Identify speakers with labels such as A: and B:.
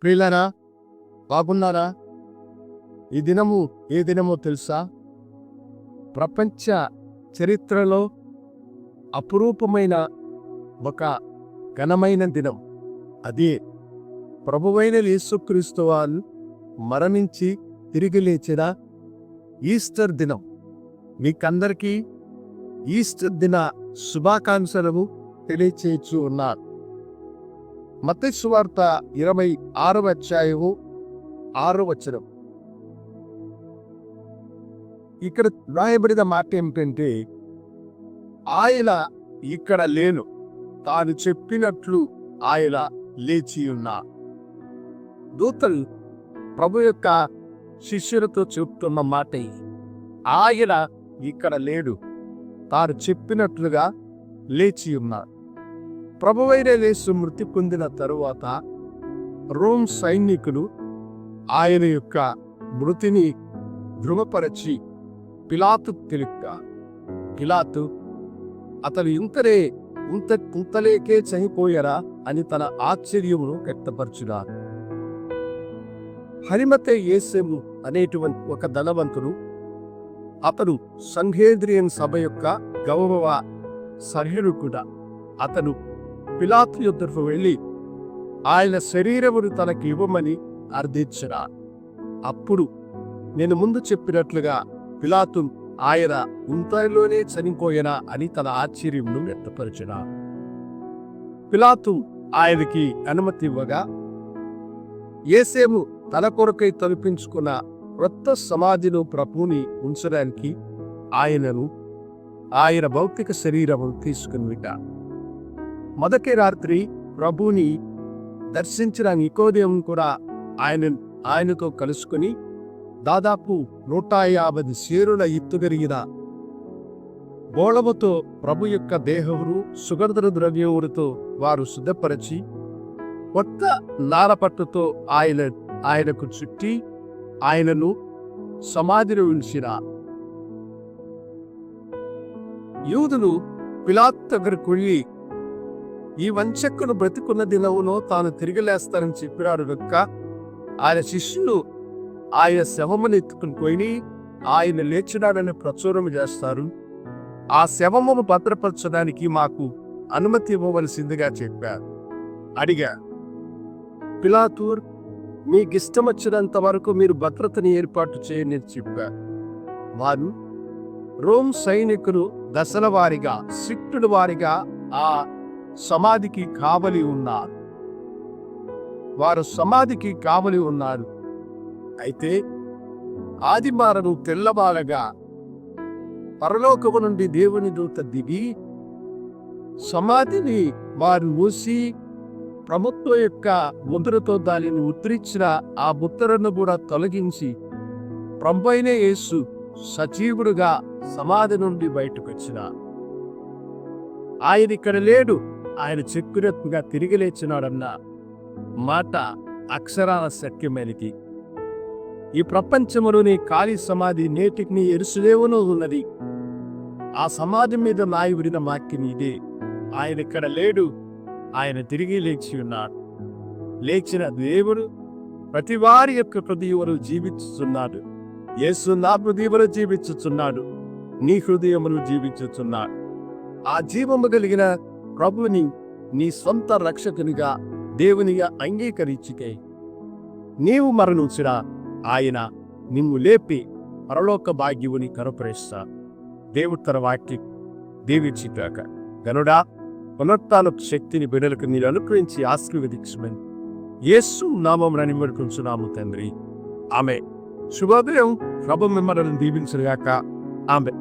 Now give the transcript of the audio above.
A: ప్రియులారా, బాగున్నారా? ఈ దినము ఏ దినమో తెలుసా? ప్రపంచ చరిత్రలో అపురూపమైన ఒక ఘనమైన దినం. అది ప్రభువైన యేసుక్రీస్తు వారు మరణించి తిరిగి లేచిన ఈస్టర్ దినం. మీకందరికీ ఈస్టర్ దిన శుభాకాంక్షలు తెలియచేయచ్చు ఉన్నారు. మత్తయి సువార్త 26వ అధ్యాయము 6వ వచనం. ఇక్కడ రాయబడిన మాట ఏమిటంటే, ఆయన ఇక్కడ లేను, తాను చెప్పినట్లు ఆయన లేచి ఉన్నారు. దూతలు ప్రభు యొక్క శిష్యులతో చెప్తున్న మాట ఇది. ఆయన ఇక్కడ లేడు, తాను చెప్పినట్లుగా లేచి ఉన్నారు. ప్రభువైన యేసు మృతి పొందిన తరువాత రోమ్ సైనికులు ఆయన యొక్క మృతిని ధృవపరచి పిలాతు తెలిపారు. పిలాతు అతను ఇంతలేకే చనిపోయారా అని తన ఆశ్చర్యమును వ్యక్తపరచున్నారు. హరిమతే యేసేము అనేటువంటి ఒక ధనవంతుడు, అతడు సంహేద్రియన్ సభ యొక్క గౌరవ సభ్యుడు కూడా. అతను పిలాతు యొద్దకు వెళ్ళి ఆయన శరీరమును తనకి ఇవ్వమని అర్థించినాడు. అప్పుడు నేను ముందు చెప్పినట్లుగా పిలాతు ఆయన ఇంతలోనే చనిపోయినా అని తన ఆశ్చర్యమును వ్యక్తపరిచినాడు. పిలాతు ఆయనకి అనుమతి ఇవ్వగా, యేసేము తన కొరకై తలపించుకున్న క్రొత్త సమాధిలో ప్రభువుని ఉంచడానికి ఆయన భౌతిక శరీరమును తీసుకుని వెళ్ళాడు. మొదటి రాత్రి ప్రభువుని దర్శించిన నికోదేము కూడా ఆయనతో కలుసుకుని దాదాపు 150 సేరుల ఎత్తుగరిగిన బోళముతో ప్రభు యొక్క దేహమును సుగంధ ద్రవ్యములతో వారు శుద్ధపరచి కొత్త నారపట్టుతో ఆయనకు చుట్టి ఆయనను సమాధిలో ఉంచిన. యూదులు పిలాతు దగ్గరకు వెళ్ళి, ఈ వంచకుడు బ్రతికున్న దినములో తాను తిరిగి లేస్తానని చెప్పినాడు కనుక ఆయన శిష్యులు ఆయన శవమును ఎత్తుకుని పోయి ఆయన లేచినాడని ప్రచురం చేస్తారు. ఆ శవమును భద్రపరచడానికి మాకు అనుమతి ఇవ్వవలసిందిగా చెప్పారు. అడిగా, పిలాతు మీకు ఇష్టం వచ్చినంత వరకు మీరు భద్రతని ఏర్పాటు చేయని చెప్పారు. వారు రోమ్ సైనికులు దశల వారిగా శిక్షుల వారిగా ఆ సమాధికి కావలి ఉన్నారు. వారు సమాధికి కావలి ఉన్నారు. అయితే ఆదివారం తెల్లవారగా పరలోకము నుండి దేవుని దూత దిగి సమాధిని వారు మూసి ప్రభుత్వం యొక్క ముద్రతో దానిని ముద్రించిన ఆ ముద్రను కూడా తొలగించి ప్రభువైన యేసు సజీవుడుగా సమాధి నుండి బయటకు వచ్చిన. ఆయన ఇక్కడ లేడు, ఆయన చెప్పినట్టుగా తిరిగి లేచినాడన్న మాట అక్షరాల సత్యమైనది. ఈ ప్రపంచములోని ఖాళీ సమాధి నేటికి యెరూషలేములో ఉన్నది. ఆ సమాధి మీద నాయబడిన వాక్యం ఇదే, ఆయన ఇక్కడ లేడు, ఆయన తిరిగి లేచి ఉన్నాడు. లేచిన దేవుడు ప్రతి వారి యొక్క హృదయములు జీవించుచున్నాడు. యేసు నా హృదయములు జీవించుచున్నాడు, నీ హృదయములు జీవించుచున్నాడు. ఆ జీవము కలిగిన ప్రభుని నీ సొంత రక్షకునిగా దేవునిగా అంగీకరించుకే నీవు మరణించినా ఆయన నిన్ను లేపి పరలోక భాగ్యముని కనుపరిస్తా. దేవుడు తన వాక్యం దీవించుగాక. గనుడా, పునరుత్థానపు శక్తిని బిడ్డలకు మీరు అనుగ్రహించి ఆశీర్వదించమని యేసు నామమున నిమ్మడుకుంటున్నాము తండ్రి. ఆమె శుభోదయం. ప్రభు మిమ్మల్ని దీవించుగాక. ఆమె